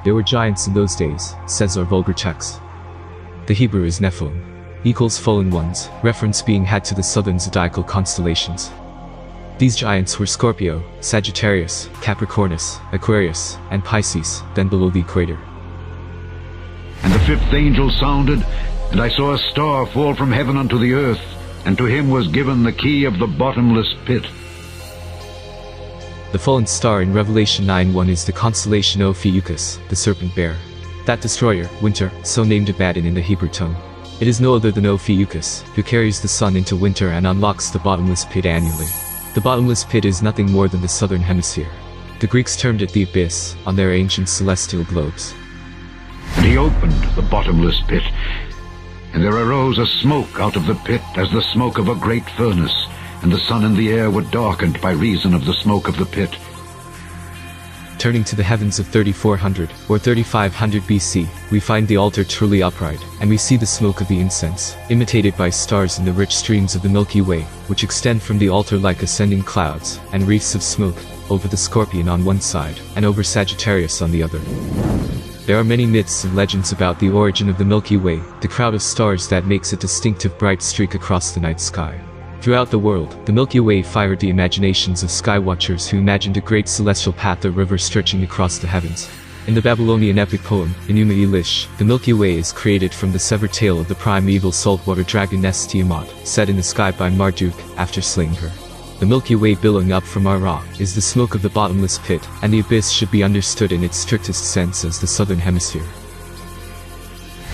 There were giants in those days, says our vulgar text. The Hebrew is Nephilim, equals fallen ones, reference being had to the southern zodiacal constellations. These giants were Scorpio, Sagittarius, Capricornus, Aquarius, and Pisces, then below the equator. And the fifth angel sounded, and I saw a star fall from heaven unto the earth, and to him was given the key of the bottomless pit. The fallen star in Revelation 9:1 is the constellation Ophiuchus, the serpent bearer. That destroyer, winter, so named Abaddon in the Hebrew tongue. It is no other than Ophiuchus, who carries the sun into winter and unlocks the bottomless pit annually. The bottomless pit is nothing more than the southern hemisphere. The Greeks termed it the abyss, on their ancient celestial globes. And he opened the bottomless pit, and there arose a smoke out of the pit as the smoke of a great furnace, and the sun and the air were darkened by reason of the smoke of the pit. Turning to the heavens of 3400 or 3500 BC, we find the altar truly upright, and we see the smoke of the incense, imitated by stars in the rich streams of the Milky Way, which extend from the altar like ascending clouds, and wreaths of smoke, over the Scorpion on one side, and over Sagittarius on the other. There are many myths and legends about the origin of the Milky Way, the crowd of stars that makes a distinctive bright streak across the night sky. Throughout the world, the Milky Way fired the imaginations of skywatchers who imagined a great celestial path or river stretching across the heavens. In the Babylonian epic poem, Enuma Elish, the Milky Way is created from the severed tail of the primeval saltwater dragoness Tiamat, set in the sky by Marduk, after slaying her. The Milky Way billowing up from Ra is the smoke of the bottomless pit, and the abyss should be understood in its strictest sense as the southern hemisphere.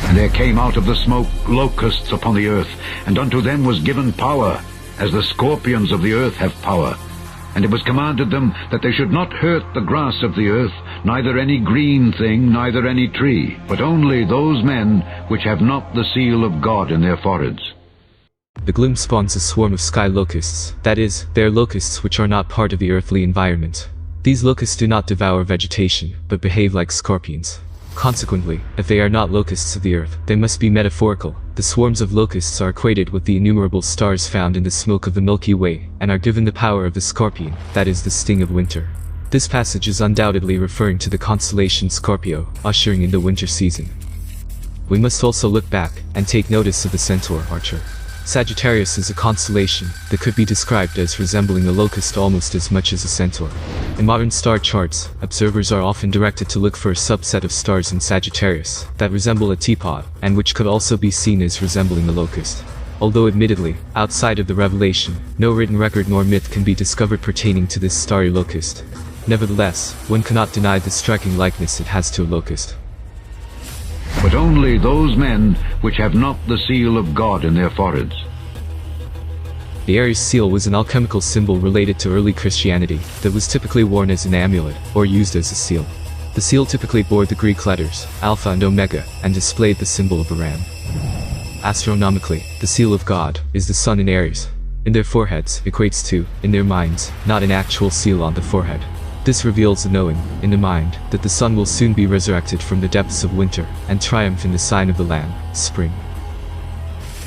And there came out of the smoke locusts upon the earth, and unto them was given power, as the scorpions of the earth have power. And it was commanded them that they should not hurt the grass of the earth, neither any green thing, neither any tree, but only those men which have not the seal of God in their foreheads. The gloom spawns a swarm of sky locusts, that is, they are locusts which are not part of the earthly environment. These locusts do not devour vegetation, but behave like scorpions. Consequently, if they are not locusts of the earth, they must be metaphorical. The swarms of locusts are equated with the innumerable stars found in the smoke of the Milky Way, and are given the power of the scorpion, that is the sting of winter. This passage is undoubtedly referring to the constellation Scorpio, ushering in the winter season. We must also look back, and take notice of the centaur Archer. Sagittarius is a constellation that could be described as resembling a locust almost as much as a centaur. In modern star charts, observers are often directed to look for a subset of stars in Sagittarius that resemble a teapot, and which could also be seen as resembling a locust. Although admittedly, outside of the revelation, no written record nor myth can be discovered pertaining to this starry locust. Nevertheless, one cannot deny the striking likeness it has to a locust. But only those men which have not the seal of God in their foreheads. The Aries seal was an alchemical symbol related to early Christianity that was typically worn as an amulet, or used as a seal. The seal typically bore the Greek letters, Alpha and Omega, and displayed the symbol of a ram. Astronomically, the seal of God is the sun in Aries. In their foreheads equates to, in their minds, not an actual seal on the forehead. This reveals a knowing, in the mind, that the sun will soon be resurrected from the depths of winter, and triumph in the sign of the Lamb, spring.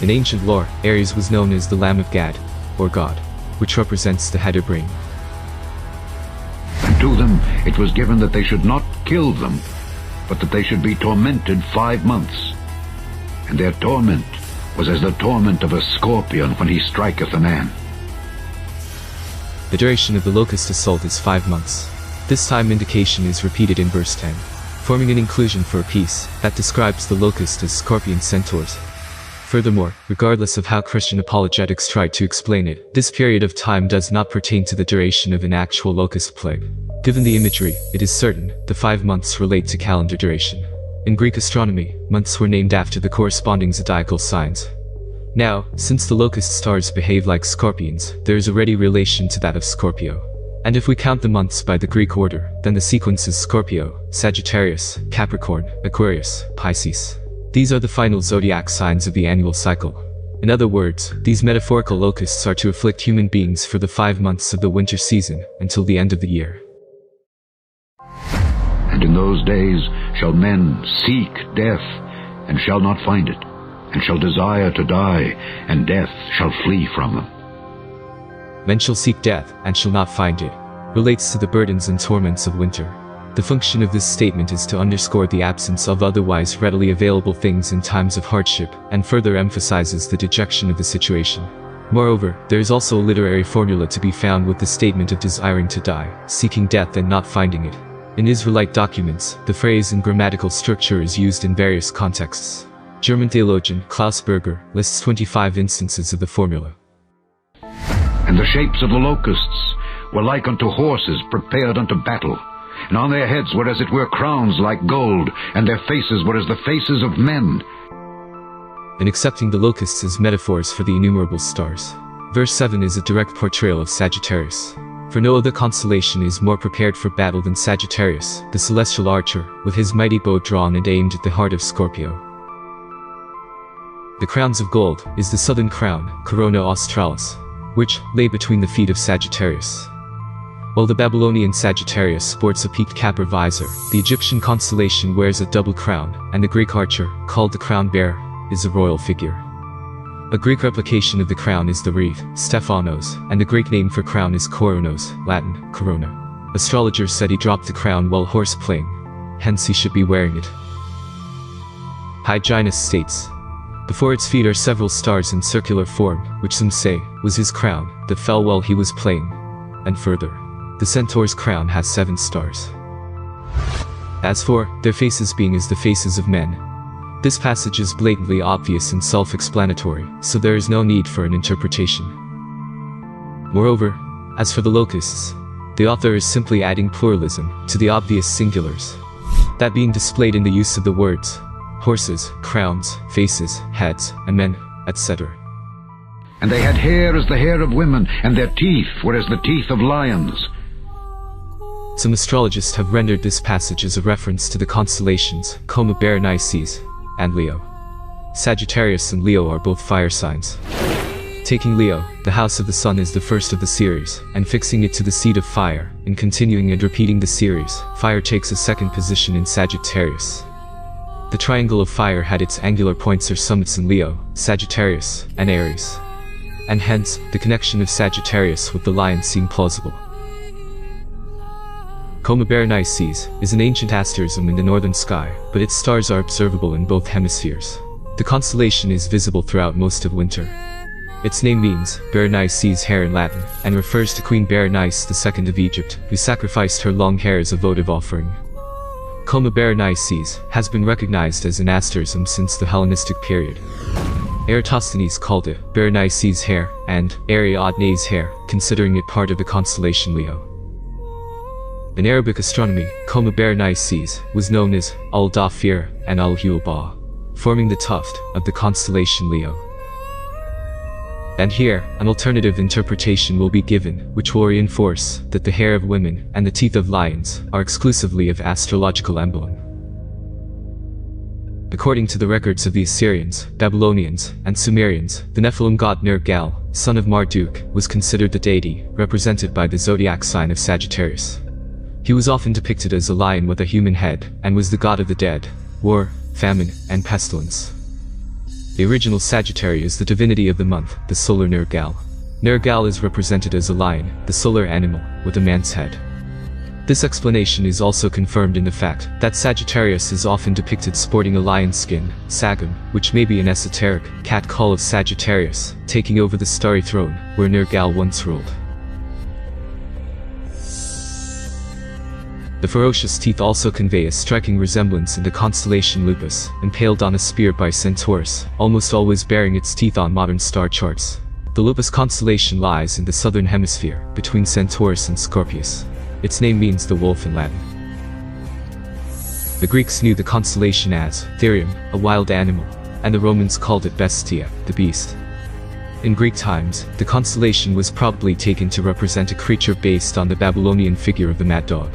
In ancient lore, Aries was known as the Lamb of Gad, or God, which represents the head or brain. And to them it was given that they should not kill them, but that they should be tormented 5 months. And their torment was as the torment of a scorpion when he striketh a man. The duration of the locust assault is 5 months. This time indication is repeated in verse 10, forming an inclusion for a piece that describes the locust as scorpion centaurs. Furthermore, regardless of how Christian apologetics try to explain it, this period of time does not pertain to the duration of an actual locust plague. Given the imagery, it is certain the 5 months relate to calendar duration. In Greek astronomy, months were named after the corresponding zodiacal signs. Now, since the locust stars behave like scorpions, there is a ready relation to that of Scorpio. And if we count the months by the Greek order, then the sequence is Scorpio, Sagittarius, Capricorn, Aquarius, Pisces. These are the final zodiac signs of the annual cycle. In other words, these metaphorical locusts are to afflict human beings for the 5 months of the winter season, until the end of the year. And in those days shall men seek death, and shall not find it, and shall desire to die, and death shall flee from them. Men shall seek death, and shall not find it, relates to the burdens and torments of winter. The function of this statement is to underscore the absence of otherwise readily available things in times of hardship, and further emphasizes the dejection of the situation. Moreover, there is also a literary formula to be found with the statement of desiring to die, seeking death and not finding it. In Israelite documents, the phrase in grammatical structure is used in various contexts. German theologian Klaus Berger lists 25 instances of the formula. And the shapes of the locusts were like unto horses prepared unto battle. And on their heads were as it were crowns like gold, and their faces were as the faces of men. In accepting the locusts as metaphors for the innumerable stars, verse 7 is a direct portrayal of Sagittarius. For no other constellation is more prepared for battle than Sagittarius, the celestial archer, with his mighty bow drawn and aimed at the heart of Scorpio. The crowns of gold is the southern crown, Corona Australis, which lay between the feet of Sagittarius. While the Babylonian Sagittarius sports a peaked cap or visor, the Egyptian constellation wears a double crown, and the Greek archer, called the crown bearer, is a royal figure. A Greek replication of the crown is the wreath, Stephanos, and the Greek name for crown is Koronos, Latin, corona. Astrologers said he dropped the crown while horse playing, hence he should be wearing it. Hyginus states, before its feet are several stars in circular form, which some say was his crown, that fell while he was playing. And further, the centaur's crown has 7 stars. As for their faces being as the faces of men, this passage is blatantly obvious and self-explanatory, so there is no need for an interpretation. Moreover, as for the locusts, the author is simply adding pluralism to the obvious singulars, that being displayed in the use of the words horses, crowns, faces, heads, and men, etc. And they had hair as the hair of women, and their teeth were as the teeth of lions. Some astrologists have rendered this passage as a reference to the constellations Coma Berenices and Leo. Sagittarius and Leo are both fire signs. Taking Leo, the house of the sun, is the first of the series, and fixing it to the seat of fire, and continuing and repeating the series, fire takes a second position in Sagittarius. The triangle of fire had its angular points or summits in Leo, Sagittarius, and Aries. And hence, the connection of Sagittarius with the lion seemed plausible. Coma Berenices is an ancient asterism in the northern sky, but its stars are observable in both hemispheres. The constellation is visible throughout most of winter. Its name means Berenice's hair in Latin, and refers to Queen Berenice II of Egypt, who sacrificed her long hair as a votive offering. Coma Berenices has been recognized as an asterism since the Hellenistic period. Eratosthenes called it Berenice's hair and Ariadne's hair, considering it part of the constellation Leo. In Arabic astronomy, Coma Berenices was known as Al-Dafir and Al-Hulba, forming the tuft of the constellation Leo. And here, an alternative interpretation will be given, which will reinforce that the hair of women and the teeth of lions are exclusively of astrological emblem. According to the records of the Assyrians, Babylonians, and Sumerians, the Nephilim god Nergal, son of Marduk, was considered the deity, represented by the zodiac sign of Sagittarius. He was often depicted as a lion with a human head, and was the god of the dead, war, famine, and pestilence. The original Sagittarius is the divinity of the month, the solar Nergal. Nergal is represented as a lion, the solar animal, with a man's head. This explanation is also confirmed in the fact that Sagittarius is often depicted sporting a lion's skin, sagum, which may be an esoteric cat call of Sagittarius, taking over the starry throne, where Nergal once ruled. The ferocious teeth also convey a striking resemblance in the constellation Lupus, impaled on a spear by Centaurus, almost always bearing its teeth on modern star charts. The Lupus constellation lies in the southern hemisphere, between Centaurus and Scorpius. Its name means the wolf in Latin. The Greeks knew the constellation as Therium, a wild animal, and the Romans called it Bestia, the beast. In Greek times, the constellation was probably taken to represent a creature based on the Babylonian figure of the mad dog.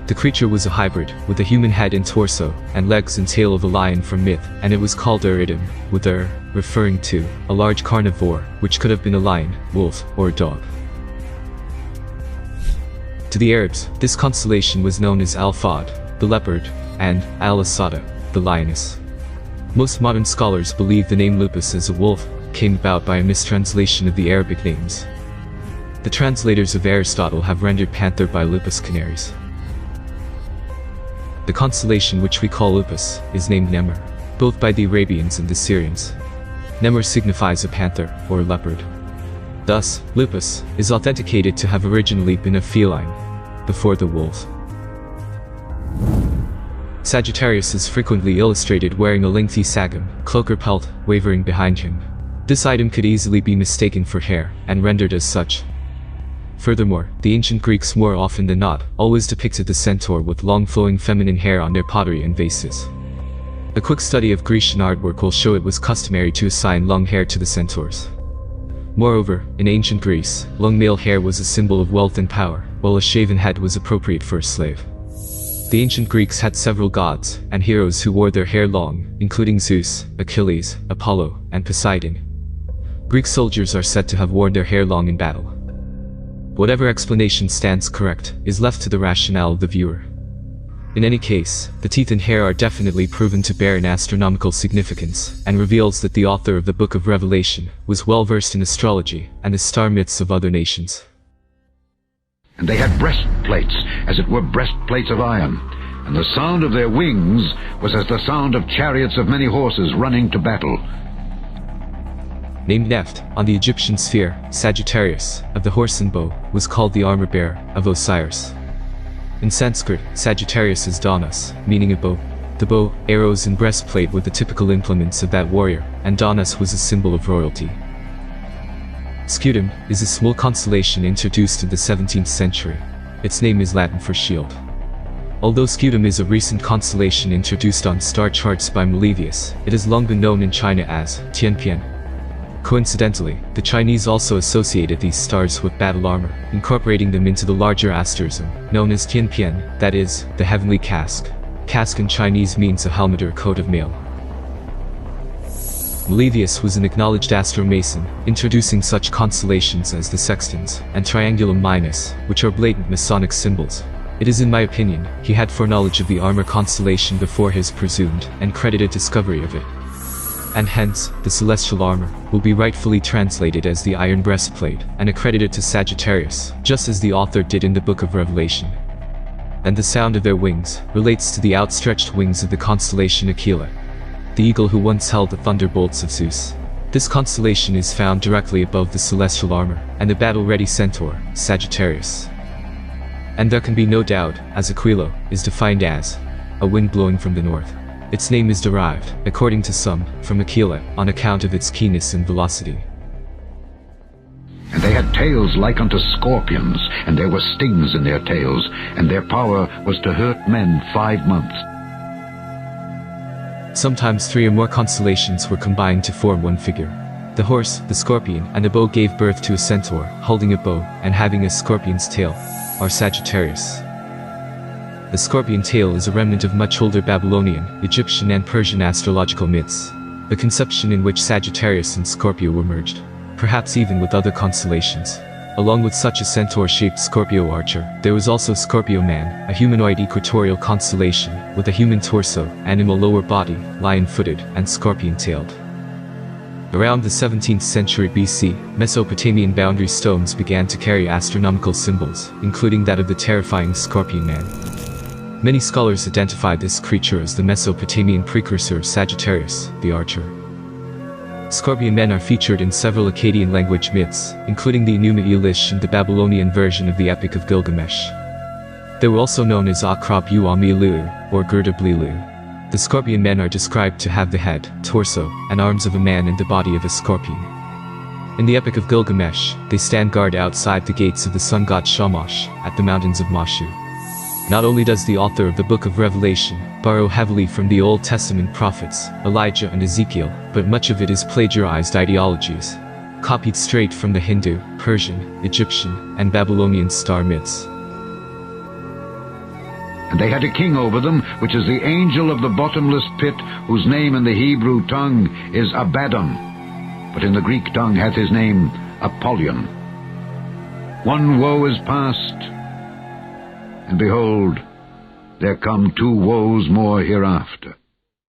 The creature was a hybrid, with a human head and torso, and legs and tail of a lion from myth, and it was called Ur-Idim, with Ur, referring to a large carnivore, which could have been a lion, wolf, or a dog. To the Arabs, this constellation was known as Al-Fad, the leopard, and Al-Asada, the lioness. Most modern scholars believe the name Lupus as a wolf came about by a mistranslation of the Arabic names. The translators of Aristotle have rendered panther by Lupus canaris. The constellation which we call Lupus is named Nemur, both by the Arabians and the Syrians. Nemur signifies a panther, or a leopard. Thus, Lupus is authenticated to have originally been a feline, before the wolf. Sagittarius is frequently illustrated wearing a lengthy sagum, cloak or pelt, wavering behind him. This item could easily be mistaken for hair, and rendered as such. Furthermore, the ancient Greeks more often than not, always depicted the centaur with long flowing feminine hair on their pottery and vases. A quick study of Grecian artwork will show it was customary to assign long hair to the centaurs. Moreover, in ancient Greece, long male hair was a symbol of wealth and power, while a shaven head was appropriate for a slave. The ancient Greeks had several gods and heroes who wore their hair long, including Zeus, Achilles, Apollo, and Poseidon. Greek soldiers are said to have worn their hair long in battle. Whatever explanation stands correct is left to the rationale of the viewer. In any case, the teeth and hair are definitely proven to bear an astronomical significance, and reveals that the author of the Book of Revelation was well versed in astrology and the star myths of other nations. And they had breastplates, as it were breastplates of iron, and the sound of their wings was as the sound of chariots of many horses running to battle. Named Neft, on the Egyptian sphere, Sagittarius, of the horse and bow, was called the armor-bearer of Osiris. In Sanskrit, Sagittarius is Danas, meaning a bow. The bow, arrows and breastplate were the typical implements of that warrior, and Danas was a symbol of royalty. Scutum is a small constellation introduced in the 17th century. Its name is Latin for shield. Although Scutum is a recent constellation introduced on star charts by Melivius, it has long been known in China as Tianpian. Coincidentally, the Chinese also associated these stars with battle armor, incorporating them into the larger asterism, known as Tianpian, that is, the heavenly casque. Casque in Chinese means a helmet or coat of mail. Melivius was an acknowledged astromason, introducing such constellations as the sextans and triangulum minus, which are blatant Masonic symbols. It is in my opinion, he had foreknowledge of the armor constellation before his presumed and credited discovery of it. And hence, the celestial armor will be rightfully translated as the iron breastplate and accredited to Sagittarius, just as the author did in the Book of Revelation. And the sound of their wings relates to the outstretched wings of the constellation Aquila, the eagle who once held the thunderbolts of Zeus. This constellation is found directly above the celestial armor and the battle-ready centaur, Sagittarius. And there can be no doubt, as Aquilo is defined as a wind blowing from the north. Its name is derived, according to some, from Aquila, on account of its keenness and velocity. And they had tails like unto scorpions, and there were stings in their tails, and their power was to hurt men 5 months. Sometimes 3 or more constellations were combined to form one figure. The horse, the scorpion, and the bow gave birth to a centaur, holding a bow, and having a scorpion's tail, or Sagittarius. The scorpion tail is a remnant of much older Babylonian, Egyptian and Persian astrological myths, a conception in which Sagittarius and Scorpio were merged, perhaps even with other constellations. Along with such a centaur-shaped Scorpio archer, there was also Scorpio Man, a humanoid equatorial constellation, with a human torso, animal lower body, lion-footed, and scorpion-tailed. Around the 17th century BC, Mesopotamian boundary stones began to carry astronomical symbols, including that of the terrifying Scorpion Man. Many scholars identify this creature as the Mesopotamian precursor of Sagittarius, the archer. Scorpion men are featured in several Akkadian language myths, including the Enuma Elish and the Babylonian version of the Epic of Gilgamesh. They were also known as Akrab Uamilu, or Gerda-Blilu. The scorpion men are described to have the head, torso, and arms of a man and the body of a scorpion. In the Epic of Gilgamesh, they stand guard outside the gates of the sun god Shamash, at the mountains of Mashu. Not only does the author of the Book of Revelation borrow heavily from the Old Testament prophets, Elijah and Ezekiel, but much of it is plagiarized ideologies, copied straight from the Hindu, Persian, Egyptian, and Babylonian star myths. And they had a king over them, which is the angel of the bottomless pit, whose name in the Hebrew tongue is Abaddon, but in the Greek tongue hath his name Apollyon. One woe is past, and behold, there come 2 woes more hereafter.